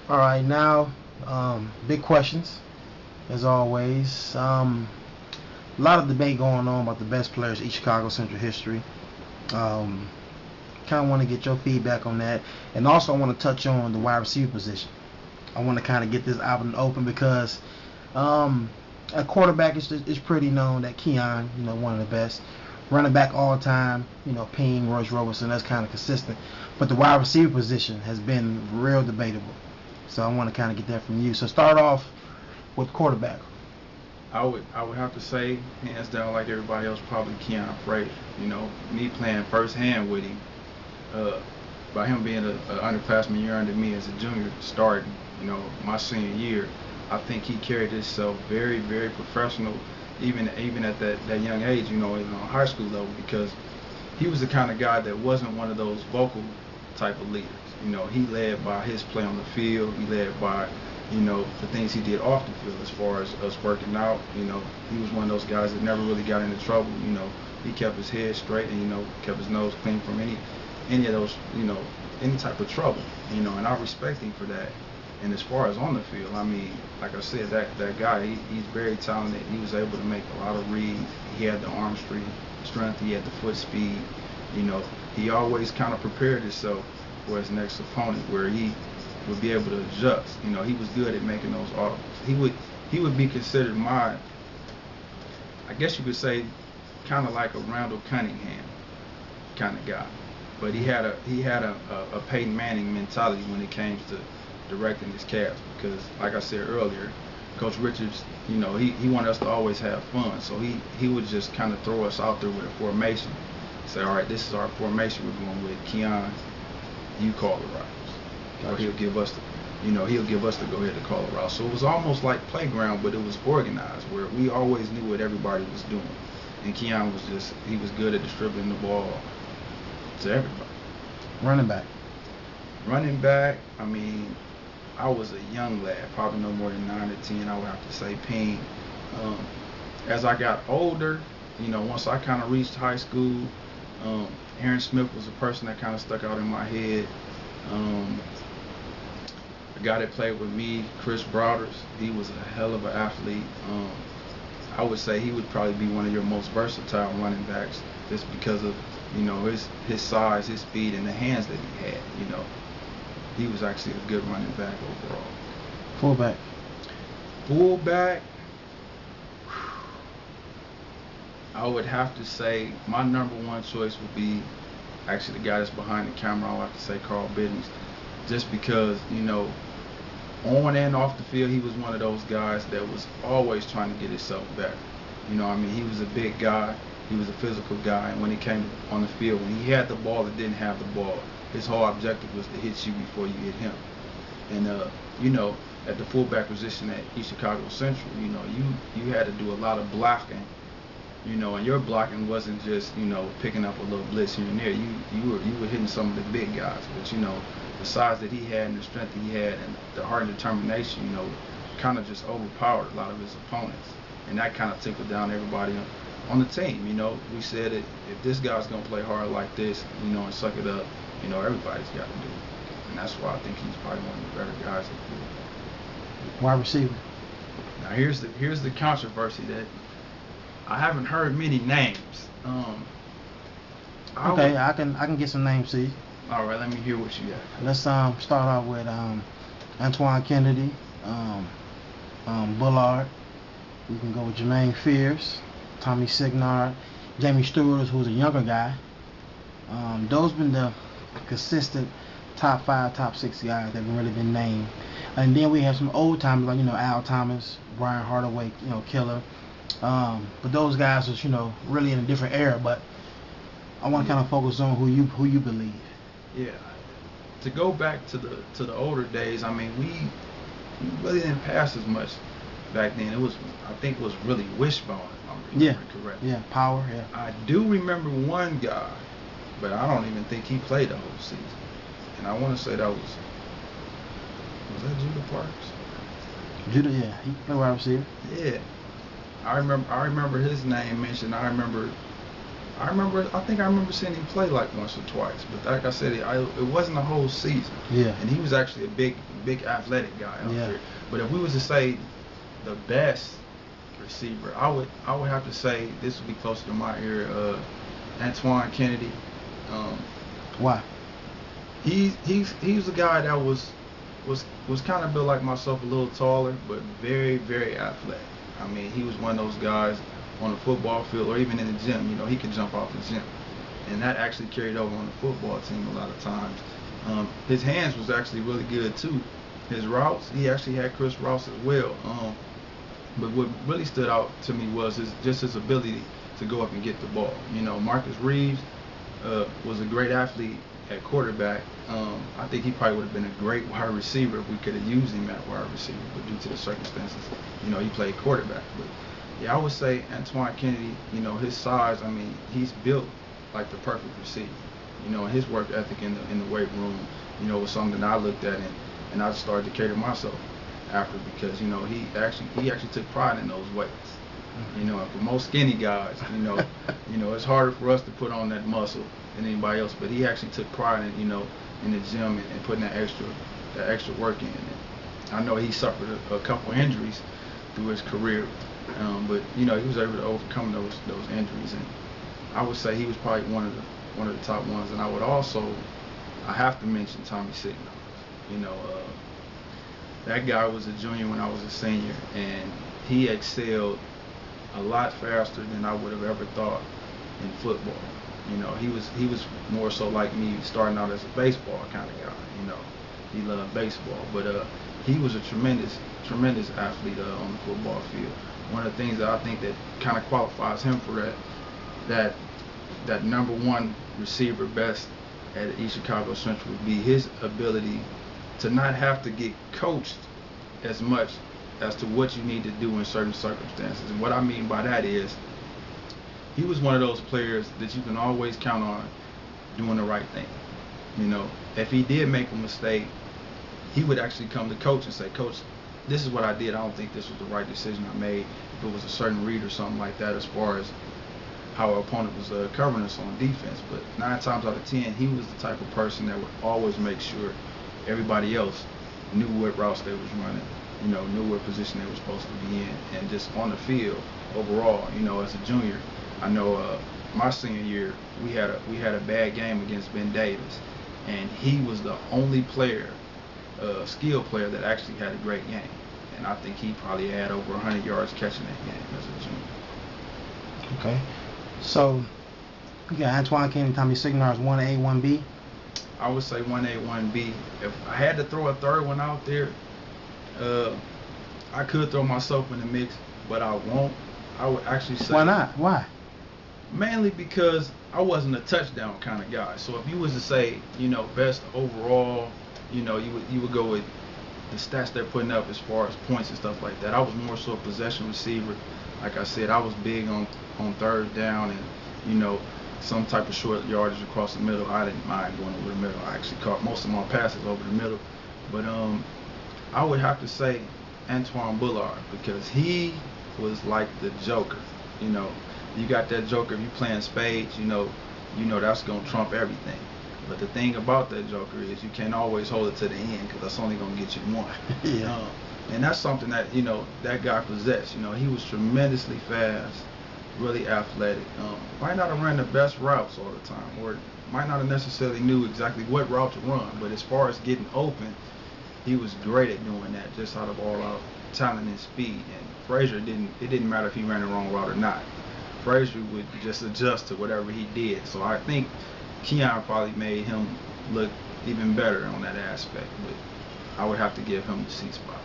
All right, now, big questions as always. A lot of debate going on about the best players in Chicago Central history. Um, kind of want to get your feedback on that, and also I want to touch on the wide receiver position. I want to kind of get this out in the open because um, a quarterback is pretty known that Keon, one of the best. Running back all time, Ping, Royce Robertson, that's kind of consistent. But the wide receiver position has been real debatable. So I want to kind of get that from you. So start off with quarterback. I would have to say, hands down, like everybody else, probably Keon Frazier. Me playing firsthand with him, uh, by him being a underclassman year under me as a junior starting, my senior year, I think he carried himself very, very professional, even at that young age, even on high school level, because he was the kind of guy that wasn't one of those vocal type of leaders. He led by his play on the field. He led by, the things he did off the field as far as us working out. He was one of those guys that never really got into trouble. He kept his head straight and, kept his nose clean from any of those, any type of trouble. And I respect him for that. And as far as on the field, I mean, like I said, that guy, he's very talented. He was able to make a lot of reads. He had the arm strength. He had the foot speed. You know, he always kind of prepared himself for his next opponent, where he would be able to adjust. He was good at making those audibles. He would be considered I guess you could say, kind of like a Randall Cunningham kind of guy. But he had a Peyton Manning mentality when it came to directing his cast, because like I said earlier, Coach Richards, he wanted us to always have fun. So he would just kind of throw us out there with a formation. Say, all right, this is our formation we're going with. Keon, you call the routes. Or he'll give us the go ahead to call the route. So it was almost like playground, but it was organized, where we always knew what everybody was doing. And Keon he was good at distributing the ball to everybody. Running back. Running back, I mean, I was a young lad, probably no more than 9 or 10. I would have to say Ping. Um, as I got older, once I kind of reached high school, um, Aaron Smith was a person that kind of stuck out in my head. Um, a guy that played with me, Chris Brouders, he was a hell of an athlete. I would say he would probably be one of your most versatile running backs, just because of his size, his speed, and the hands that he had. He was actually a good running back overall. Fullback. Fullback, I would have to say my number one choice would be actually the guy that's behind the camera. I would have to say Carl Biddings, just because on and off the field, he was one of those guys that was always trying to get himself better. I mean, he was a big guy. He was a physical guy, and when he came on the field, when he had the ball and didn't have the ball, his whole objective was to hit you before you hit him. And at the fullback position at East Chicago Central, you had to do a lot of blocking. And your blocking wasn't just picking up a little blitz here and there. You were hitting some of the big guys, but the size that he had and the strength he had and the heart and determination, kind of just overpowered a lot of his opponents, and that kind of tickled down everybody on the team. We said that if this guy's gonna play hard like this, and suck it up, everybody's got to do it, and that's why I think he's probably one of the better guys at fullback. Wide receiver. Now here's the controversy that I haven't heard many names. Okay, I can get some names to you. All right, let me hear what you got. Let's start off with Antoine Kennedy, Bullard. We can go with Jermaine Fears, Tommy Signard, Jamie Stewart, who's a younger guy. Those been the consistent top 5, top 6 guys that have really been named. And then we have some old timers like Al Thomas, Brian Hardaway, killer. But those guys was really in a different era. But I want to kind of focus on who you believe. Yeah. To go back to the older days, I mean, we really didn't pass as much back then. I think it was really Wishbone, if I'm remembering correctly. Yeah, Power, yeah. I do remember one guy, but I don't even think he played the whole season. And I want to say was that Judah Parks? Judah, yeah, he played wide receiver. Yeah. I remember his name mentioned. I remember I think I remember seeing him play like once or twice, but like I said, it wasn't a whole season. Yeah. And he was actually a big athletic guy out there. But if we was to say the best receiver, I would have to say this would be closer to my ear. Antoine Kennedy. Why? He's a guy that was kind of built like myself, a little taller, but very athletic. I mean, he was one of those guys on the football field or even in the gym. You know, he could jump off the gym, and that actually carried over on the football team a lot of times. His hands was actually really good too. His routes, he actually had Chris routes as well. But what really stood out to me was his ability to go up and get the ball. You know, Marcus Reeves was a great athlete at quarterback. I think he probably would have been a great wide receiver if we could have used him at wide receiver, but due to the circumstances, you know, he played quarterback. But yeah, I would say Antoine Kennedy, you know, his size, I mean, he's built like the perfect receiver. You know, his work ethic in the weight room, you know, was something that I looked at and I started to cater myself after, because, you know, he actually took pride in those weights. You know, and for most skinny guys, you know, it's harder for us to put on that muscle than anybody else. But he actually took pride in, you know, in the gym and putting that extra work in. And I know he suffered a couple injuries through his career, but you know, he was able to overcome those injuries. And I would say he was probably one of the top ones. And I have to mention Tommy Signal. You know, that guy was a junior when I was a senior, and he excelled a lot faster than I would have ever thought in football. You know, he was more so like me, starting out as a baseball kind of guy. You know, he loved baseball, but he was a tremendous athlete on the football field. One of the things that I think that kind of qualifies him for that number one receiver best at East Chicago Central would be his ability to not have to get coached as much as to what you need to do in certain circumstances. And what I mean by that is, he was one of those players that you can always count on doing the right thing. You know, if he did make a mistake, he would actually come to coach and say, "Coach, this is what I did. I don't think this was the right decision I made." If it was a certain read or something like that, as far as how our opponent was covering us on defense. But 9 times out of 10, he was the type of person that would always make sure everybody else knew what routes they was running, you know, knew what position they were supposed to be in. And just on the field overall, you know, as a junior, I know my senior year we had a bad game against Ben Davis, and he was the only player, skill player, that actually had a great game. And I think he probably had over 100 yards catching that game as a junior. Okay, so you got Antoine Kennedy, Tommy Signars, 1A, 1B. I would say 1A, 1B. If I had to throw a third one out there, I could throw myself in the mix, but I won't. I would actually say... Why not? Why? Mainly because I wasn't a touchdown kind of guy. So if you was to say, you know, best overall, you know, you would go with the stats they're putting up as far as points and stuff like that. I was more so a possession receiver. Like I said, I was big on third down and, you know, some type of short yardage across the middle. I didn't mind going over the middle. I actually caught most of my passes over the middle. But I would have to say Antoine Bullard, because he was like the Joker. You know, you got that Joker, if you playing spades, you know that's going to trump everything. But the thing about that Joker is you can't always hold it to the end, because that's only going to get you one. Yeah. And that's something that, you know, that guy possessed. You know, he was tremendously fast, really athletic. Might not have run the best routes all the time, or might not have necessarily knew exactly what route to run, but as far as getting open, he was great at doing that, just out of all out talent and speed. And Frazier it didn't matter if he ran the wrong route or not. Frazier would just adjust to whatever he did. So I think Keon probably made him look even better on that aspect, but I would have to give him the C spot.